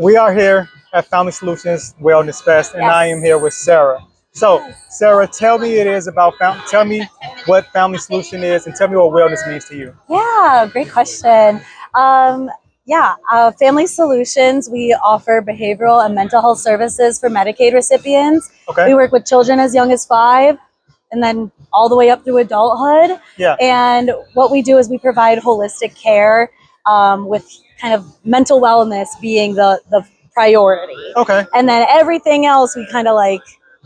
We are here at Family Solutions Wellness Fest, and I am here with Sarah. So, Sarah, tell me tell me what Family Solution is, and tell me what wellness means to you. Yeah, great question. Family Solutions, we offer behavioral and mental health services for Medicaid recipients. Okay. We work with children as young as 5 and then all the way up through adulthood. Yeah. And what we do is we provide holistic care with kind of mental wellness being the priority. Okay. And then everything else we kind of like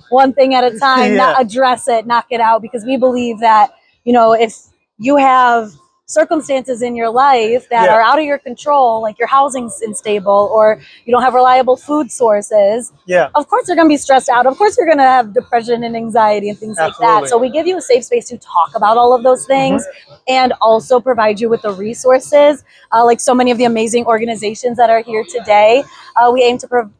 one thing at a time, not address it, knock it out, because we believe that, if you have circumstances in your life that are out of your control, like your housing's unstable or you don't have reliable food sources, of course you're going to be stressed out. Of course you're going to have depression and anxiety and things like that. So we give you a safe space to talk about all of those things and also provide you with the resources, like so many of the amazing organizations that are here today. We aim to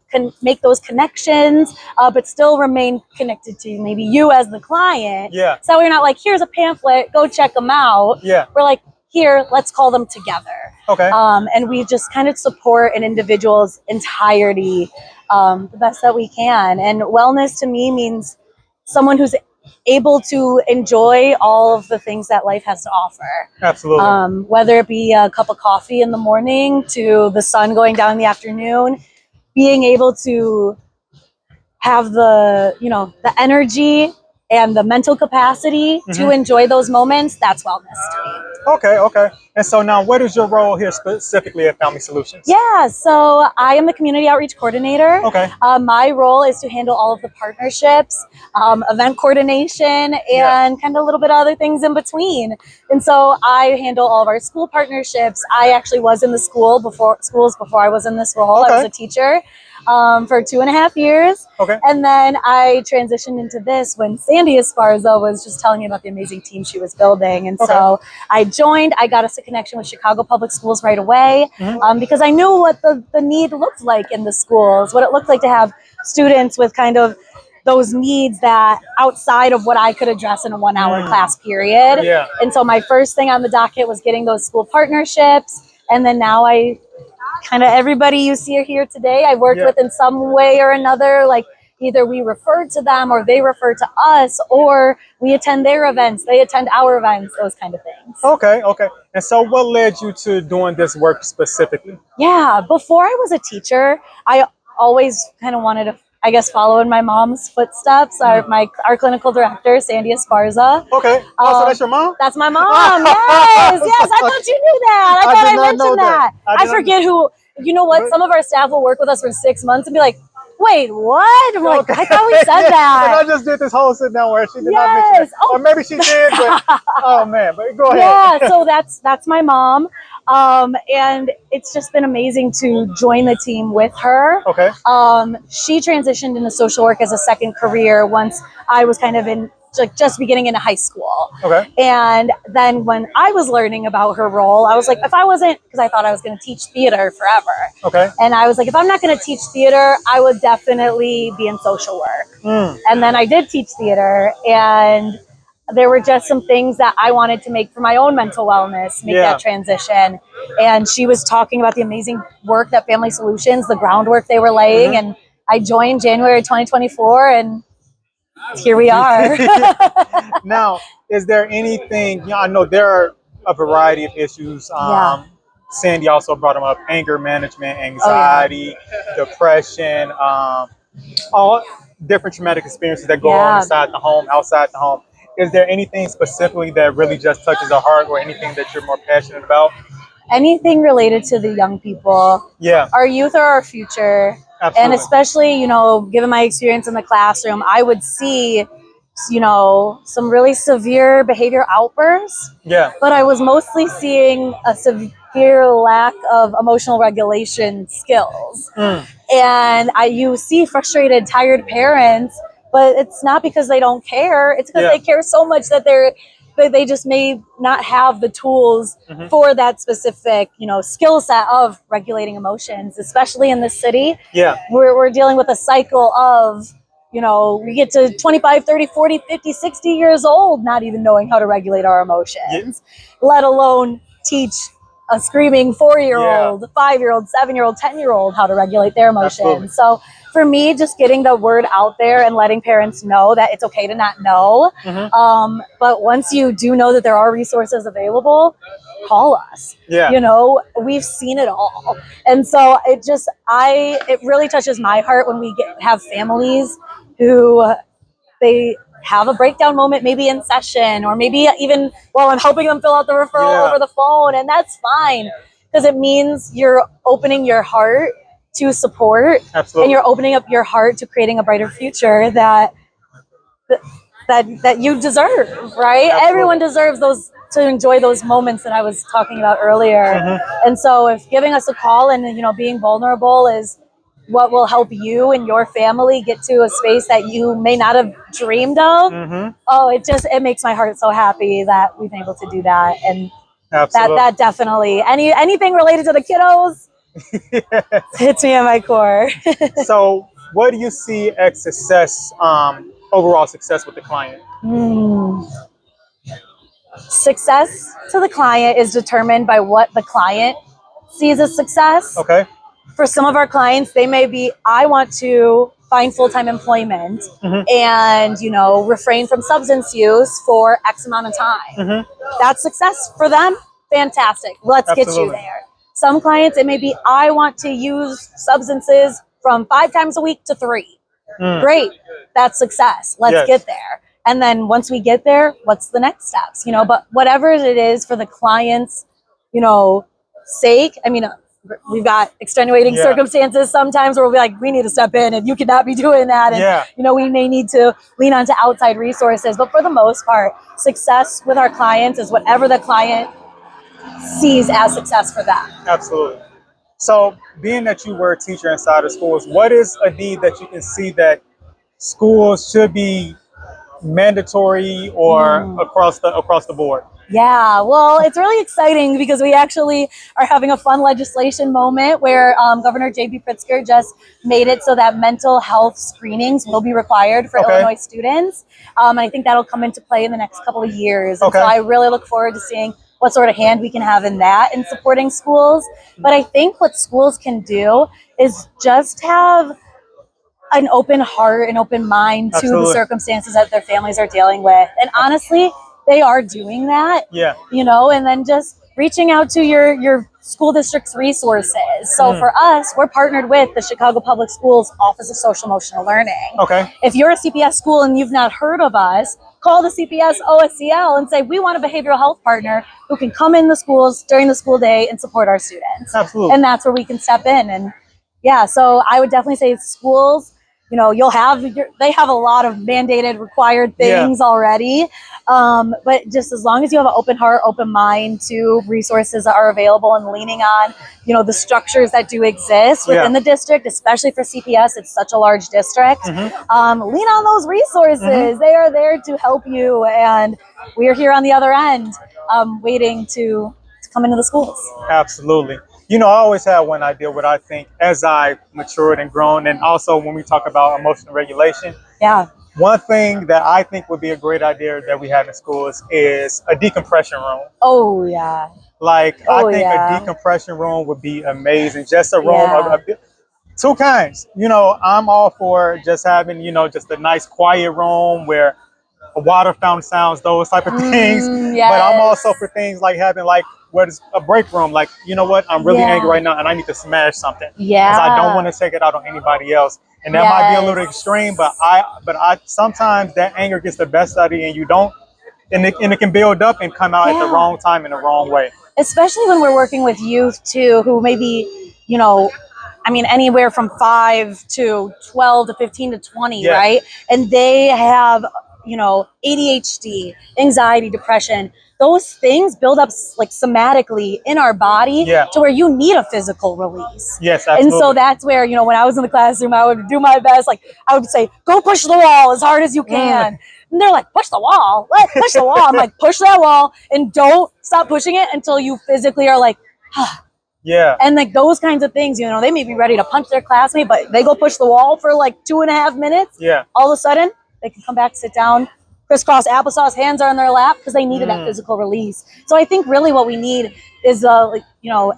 make those connections, but still remain connected to maybe you as the client. So we're not like, here's a pamphlet, go check them out. We're like, here, let's call them together. Okay. And we just kind of support an individual's entirety the best that we can. And wellness to me means someone who's able to enjoy all of the things that life has to offer. Absolutely. Whether it be a cup of coffee in the morning to the sun going down in the afternoon, being able to have the energy and the mental capacity to enjoy those moments, that's wellness to me. Okay. And so now, what is your role here specifically at Family Solutions? Yeah, so I am the community outreach coordinator. Okay. My role is to handle all of the partnerships, event coordination, and kind of a little bit of other things in between. And so I handle all of our school partnerships. I actually was in the schools before I was in this role. I was a teacher for 2.5 years. Okay. And then I transitioned into this when Sarah Esparza was just telling me about the amazing team she was building. And so I joined. I got us a connection with Chicago Public Schools right away because I knew what the need looked like in the schools, what it looked like to have students with kind of those needs that outside of what I could address in a 1-hour class period. And so my first thing on the docket was getting those school partnerships. And then now I kind of everybody you see here today, I worked with in some way or another, like either we referred to them or they refer to us, or we attend their events, they attend our events, those kind of things. Okay. And so what led you to doing this work specifically? Yeah, before I was a teacher, I always kind of wanted to, I guess, follow in my mom's footsteps. Our clinical director, Sarah Esparza. Okay. So that's your mom? That's my mom. Yes. I thought you knew that. I thought I mentioned that. I forget who. You know what? Some of our staff will work with us for 6 months and be like, "Wait, what?" I'm like, "I thought we said that." And I just did this whole sit down where she did not mention it. Or maybe she did, but oh man, but go ahead. Yeah, so that's my mom. And it's just been amazing to join the team with her. Okay. She transitioned into social work as a second career once I was kind of in just beginning into high school. Okay. And then when I was learning about her role, I was like, if I wasn't, because I thought I was going to teach theater forever. Okay. And I was like, if I'm not going to teach theater, I would definitely be in social work. And then I did teach theater, and there were just some things that I wanted to make for my own mental wellness, make that transition. And she was talking about the amazing work that Family Solutions, the groundwork they were laying. And I joined January 2024, and here we are. Now, is there anything, I know there are a variety of issues. Sandy also brought them up: anger management, anxiety, depression, all different traumatic experiences that go on inside the home, outside the home. Is there anything specifically that really just touches the heart, or anything that you're more passionate about? Anything related to the young people. Our youth are our future. Absolutely. And especially, given my experience in the classroom, I would see, some really severe behavior outbursts. But I was mostly seeing a severe lack of emotional regulation skills. And you see frustrated, tired parents, but it's not because they don't care. It's because they care so much that they just may not have the tools for that specific, skill set of regulating emotions, especially in this city. We're dealing with a cycle of, we get to 25, 30, 40, 50, 60 years old, not even knowing how to regulate our emotions, let alone teach a screaming 4-year-old, 5-year-old, 7-year-old, 10-year-old how to regulate their emotions. Absolutely. So for me, just getting the word out there and letting parents know that it's okay to not know. But once you do know that there are resources available, call us. Yeah. You know, we've seen it all. And so it really touches my heart when we have families who they have a breakdown moment, maybe in session, or maybe even while I'm helping them fill out the referral over the phone. And that's fine, because it means you're opening your heart to support. Absolutely. And you're opening up your heart to creating a brighter future that you deserve, right? Absolutely. Everyone deserves to enjoy those moments that I was talking about earlier. And so if giving us a call and, you know, being vulnerable is what will help you and your family get to a space that you may not have dreamed of. It makes my heart so happy that we've been able to do that. And that definitely, anything related to the kiddos hits me at my core. So what do you see as success, overall success with the client? Success to the client is determined by what the client sees as success. Okay. For some of our clients, they may be, I want to find full-time employment and, you know, refrain from substance use for X amount of time. That's success for them. Fantastic. Let's get you there. Some clients, it may be, I want to use substances from 5 times a week to 3. Great. That's success. Let's get there. And then once we get there, what's the next steps? You know, but whatever it is for the client's, you know, sake, I mean, we've got extenuating circumstances sometimes where we'll be like, we need to step in and you cannot be doing that. And, you know, we may need to lean onto outside resources. But for the most part, success with our clients is whatever the client sees as success for them. Absolutely. So being that you were a teacher inside of schools, what is a need that you can see that schools should be mandatory or across the board? Yeah, well, it's really exciting because we actually are having a fun legislation moment where Governor J.B. Pritzker just made it so that mental health screenings will be required for Illinois students. I think that'll come into play in the next couple of years. And so I really look forward to seeing what sort of hand we can have in that in supporting schools. But I think what schools can do is just have an open heart, an open mind to the circumstances that their families are dealing with. And honestly, they are doing that, you know, and then just reaching out to your school district's resources. So for us, we're partnered with the Chicago Public Schools Office of Social Emotional Learning. If you're a CPS school and you've not heard of us, call the CPS OSCL and say, we want a behavioral health partner who can come in the schools during the school day and support our students. And that's where we can step in. And so I would definitely say schools, you know, they have a lot of mandated required things already. But just as long as you have an open heart, open mind to resources that are available and leaning on, you know, the structures that do exist within the district, especially for CPS, it's such a large district. Lean on those resources. They are there to help you. And we're here on the other end, waiting to come into the schools. Absolutely. You know, I always had one idea what I think as I matured and grown, and also when we talk about emotional regulation. One thing that I think would be a great idea that we have in schools is a decompression room. Like, I think a decompression room would be amazing. Just a room of two kinds. You know, I'm all for just having, you know, just a nice quiet room where a water fountain sounds, those type of things. But I'm also for things like having like what is a break room. Like, you know what, I'm really angry right now and I need to smash something. Because I don't want to take it out on anybody else. And that might be a little extreme, but I sometimes that anger gets the best out of you and you don't, and it can build up and come out at the wrong time in the wrong way. Especially when we're working with youth too, who maybe, you know, I mean, anywhere from 5 to 12 to 15 to 20, right? And they have, you know, ADHD, anxiety, depression. Those things build up like somatically in our body to where you need a physical release. And so that's where, you know, when I was in the classroom, I would do my best. Like I would say, go push the wall as hard as you can. And they're like, push the wall. What? Push the wall. I'm like, push that wall and don't stop pushing it until you physically are like, And like those kinds of things, you know, they may be ready to punch their classmate, but they go push the wall for like 2.5 minutes. All of a sudden, they can come back, sit down, crisscross applesauce, hands are on their lap because they needed that physical release. So I think really what we need is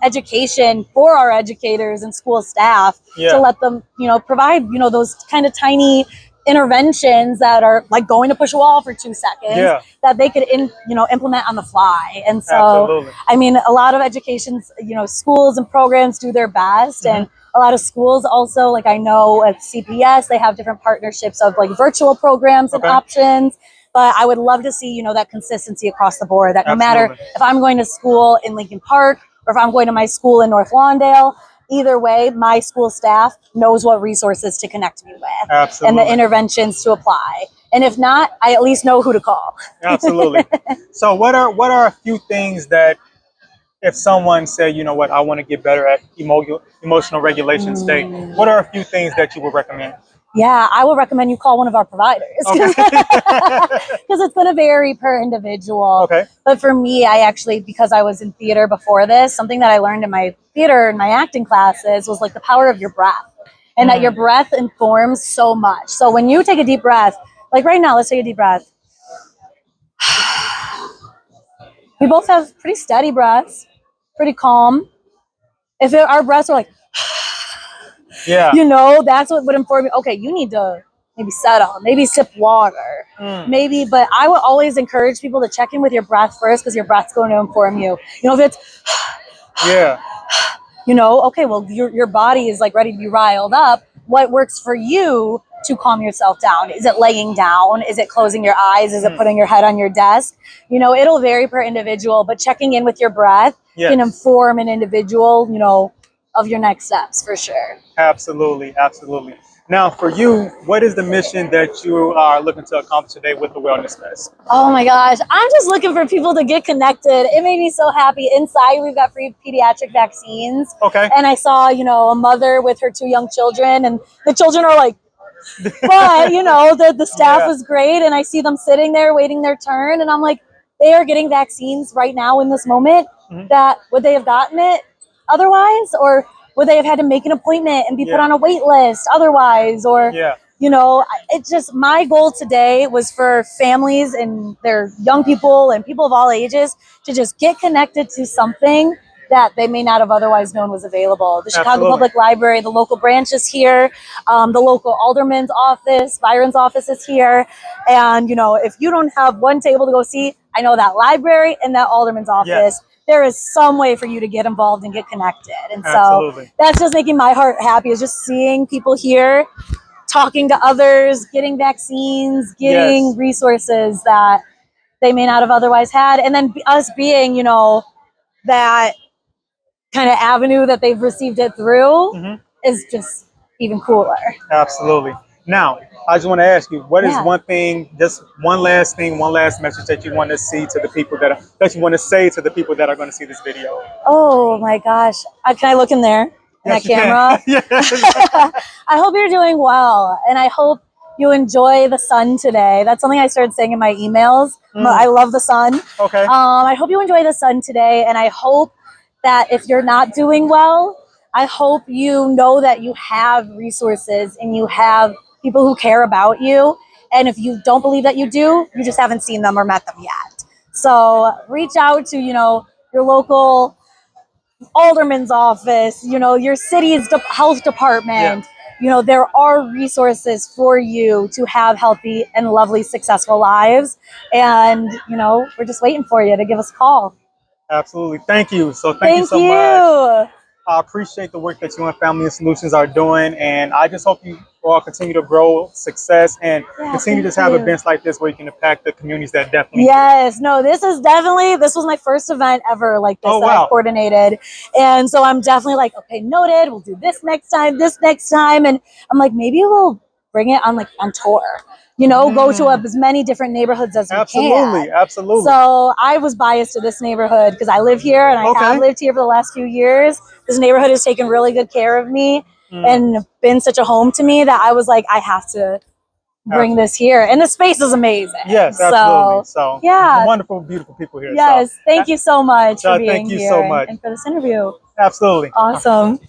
education for our educators and school staff to let them, provide, those kind of tiny interventions that are like going to push a wall for 2 seconds that they could implement on the fly. And so I mean, a lot of educations, schools and programs do their best, and a lot of schools also, like I know at CPS, they have different partnerships of like virtual programs and options. But I would love to see, that consistency across the board, that no matter if I'm going to school in Lincoln Park or if I'm going to my school in North Lawndale, either way, my school staff knows what resources to connect me with and the interventions to apply. And if not, I at least know who to call. Absolutely. So what are a few things that if someone said, you know what, I want to get better at emotional regulation state, what are a few things that you would recommend? Yeah, I would recommend you call one of our providers because it's going to vary per individual. Okay. But for me, I actually, because I was in theater before this, something that I learned in my theater and my acting classes was like the power of your breath, and that your breath informs so much. So when you take a deep breath, like right now, let's take a deep breath. We both have pretty steady breaths, pretty calm. If our breaths are like, that's what would inform me. Okay, you need to maybe settle, maybe sip water, maybe. But I would always encourage people to check in with your breath first, because your breath's going to inform you. If it's okay, well, your body is like ready to be riled up. What works for you to calm yourself down? Is it laying down? Is it closing your eyes? Is it putting your head on your desk? It'll vary per individual, but checking in with your breath can inform an individual, of your next steps for sure. Absolutely. Absolutely. Now, for you, what is the mission that you are looking to accomplish today with the Wellness Fest? Oh my gosh, I'm just looking for people to get connected. It made me so happy. Inside, we've got free pediatric vaccines. Okay. And I saw, a mother with her 2 young children, and the children are like, but, the staff is great. And I see them sitting there waiting their turn. And I'm like, they are getting vaccines right now in this moment. That would they have gotten it otherwise? Or would they have had to make an appointment and be put on a wait list otherwise? Or, it's just, my goal today was for families and their young people and people of all ages to just get connected to something that they may not have otherwise known was available. The Chicago Public Library, the local branch is here. The local alderman's office, Byron's office is here. And, if you don't have one table to go see, I know that library and that alderman's office, there is some way for you to get involved and get connected. And so that's just making my heart happy, is just seeing people here, talking to others, getting vaccines, getting resources that they may not have otherwise had. And then us being, that kind of avenue that they've received it through is just even cooler. Absolutely. Now, I just want to ask you, what is one thing, just one last thing, one last message that you want to see to the people that you want to say to the people that are going to see this video? Oh my gosh. Can I look in there? In that camera? I hope you're doing well. And I hope you enjoy the sun today. That's something I started saying in my emails. I love the sun. Okay. I hope you enjoy the sun today. And I hope that if you're not doing well, I hope you know that you have resources and you have people who care about you. And if you don't believe that you do, you just haven't seen them or met them yet. So reach out to, your local alderman's office, your city's health department. There are resources for you to have healthy and lovely, successful lives. And, we're just waiting for you to give us a call. Absolutely. Thank you. So thank you so much. I appreciate the work that you and Family and Solutions are doing, and I just hope you all continue to grow success and continue to just have events like this where you can impact the communities that definitely this was my first event ever like this that I coordinated. And so I'm definitely like, okay, noted, we'll do this next time. And I'm like, maybe we'll bring it on tour. Go to as many different neighborhoods as we can. Absolutely. So I was biased to this neighborhood because I live here and I have lived here for the last few years. This neighborhood has taken really good care of me and been such a home to me that I was like, I have to bring this here. And the space is amazing. Yes, absolutely. So wonderful, beautiful people here. Yes, thank you so much for being here. Thank you so much. And for this interview. Absolutely. Awesome.